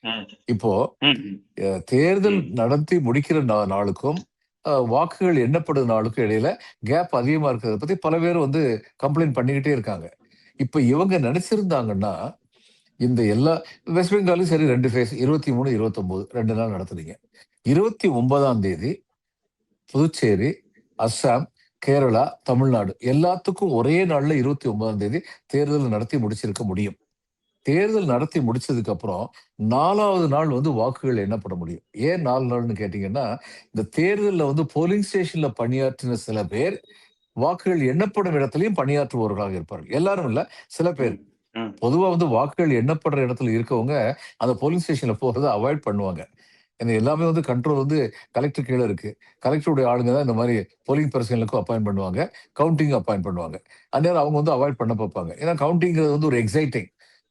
ம். இப்போ ம். ம். தேர்தல் ம். நடத்தி முடிக்கிற நாளுக்கும் வாக்குகள் எண்ணப்படும் நாளுக்கும் இடையில கேப் அதிகமா இருக்கிறத பத்தி பல பேர் வந்து கம்ப்ளைண்ட் பண்ணிக்கிட்டே இருக்காங்க. இப்ப இவங்க நினைச்சிருந்தாங்கன்னா, இந்த எல்லா வெஸ்ட் பெங்காலும் சரி 2 ஃபேஸ் 23, 29 2 நாள் நடத்துனீங்க. 29ஆம் தேதி புதுச்சேரி, அஸ்ஸாம், கேரளா, தமிழ்நாடு எல்லாத்துக்கும் ஒரே நாள்ல 29ஆம் தேதி தேர்தல் நடத்தி முடிச்சிருக்க முடியும். தேர்தல் நடத்தி முடிச்சதுக்கு அப்புறம் 4வது நாள் வந்து வாக்குகள் எண்ணப்பட முடியும். ஏன் 4 நாள்னு கேட்டீங்கன்னா, இந்த தேர்தல்ல வந்து போலிங் ஸ்டேஷன்ல பணியாற்றின சில பேர், வாக்குகள் எண்ணப்படும் இடத்திலயும் பணியாற்றுபவர்களாக இருப்பார்கள். எல்லாரும் இல்ல, சில பேர். ம். ம். பொதுவா வந்து வாக்குகள் எண்ணப்படுற இடத்துல இருக்கவங்க, அந்த போலிங் ஸ்டேஷன்ல போறத அவாய்ட் பண்ணுவாங்க. ஏன்னா எல்லாமே வந்து கண்ட்ரோல் வந்து கலெக்டர் கீழ இருக்கு. கலெக்டருடைய ஆளுங்க தான் இந்த மாரி போலிங் பெர்சனலுக்கும் அப்பாயிண்ட் பண்ணுவாங்க. கவுண்டிங்கும் அப்பாயிண்ட் பண்ணுவாங்க. அந்நேரம் அவங்க வந்து அவாய்ட் பண்ண பார்ப்பாங்க. ஏன்னா கவுண்டிங்கிறது வந்து ஒரு எக்ஸைட்டிங்.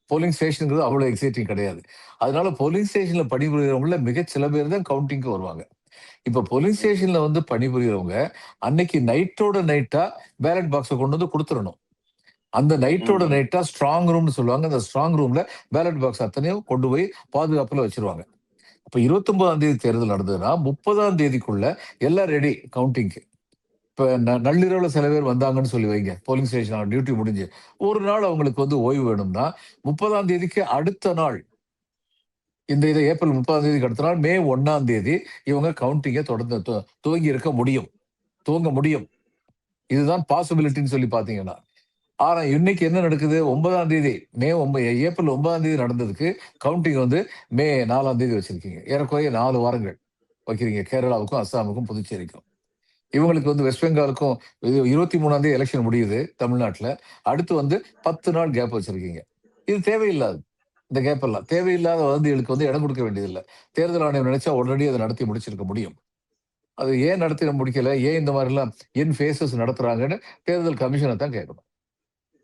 போலிங் ஸ்டேஷன்ங்கிறது அவ்வளோ எக்ஸைட்டிங் கிடையாது. அதனால போலிங் ஸ்டேஷன்ல பணிபுரியறவங்கல சில பேர் தான் கவுண்டிங்க்கு வருவாங்க. இப்ப போலிங் ஸ்டேஷன்ல வந்து பணிபுரியறவங்க, அன்னைக்கு நைட்டோட நைட்டா பேலட் பாக்ஸ கொண்டு வந்து குடுத்துறணும். அந்த நைட்டோட ம். நைட்டா ஸ்ட்ராங் ரூம்னு சொல்லுவாங்க. அந்த ஸ்ட்ராங் ரூம்ல பேலட் பாக்ஸ் அத்தனையும் கொண்டு போய் பாதுகாப்புல வச்சுருவாங்க. அப்ப 29ஆம் தேதி தேர்தல் நடந்ததுன்னா, 30ஆம் தேதிக்குள்ள எல்லாம் ரெடி கவுண்டிங்க்கு. இப்ப நள்ளிரவுல சில பேர் வந்தாங்கன்னு சொல்லி வைங்க. போலிங் ஸ்டேஷன் டியூட்டி முடிஞ்சு. ஒரு நாள் அவங்களுக்கு வந்து ஓய்வு வேணும்னா, 30ஆம் தேதிக்கு அடுத்த நாள், இத ஏப்ரல் 30ஆம் தேதிக்கு அடுத்த நாள் மே 1ஆம் தேதி இவங்க கவுண்டிங்க தொடர்ந்து துவங்கி இருக்க முடியும். துவங்க முடியும். இதுதான் பாசிபிலிட்டின்னு சொல்லி பார்த்தீங்கன்னா. ஆனா இன்னைக்கு என்ன நடக்குது? 9ஆம் தேதி ஏப்ரல் 9ஆம் தேதி நடந்ததுக்கு கவுண்டிங் வந்து மே 4ஆம் தேதி வச்சிருக்கீங்க. ஏறக்குறைய 4 வாரங்கள் வைக்கிறீங்க. கேரளாவுக்கும், அஸ்ஸாமுக்கும், புதுச்சேரிக்கும். இவங்களுக்கு வந்து வெஸ்ட் பெங்காலுக்கும் 23ஆம் தேதி எலக்ஷன் முடியுது தமிழ்நாட்டுல. அடுத்து வந்து 10 நாள் கேப் வச்சிருக்கீங்க. இது தேவையில்லாது. இந்த கேப் எல்லாம். தேவையில்லாத வதந்திகளுக்கு வந்து இடம் கொடுக்க வேண்டியதில்ல. தேர்தல் ஆணையம் நினைச்சா உடனடி அத நடத்தி முடிச்சிருக்க முடியும். அது ஏன் நடத்தி முடிக்கல? ஏன் இந்த மாரிலாம் இன் ஃபேஸஸ் நடத்துறாங்கன்னு தேர்தல் கமிஷன தான் கேட்கணும்.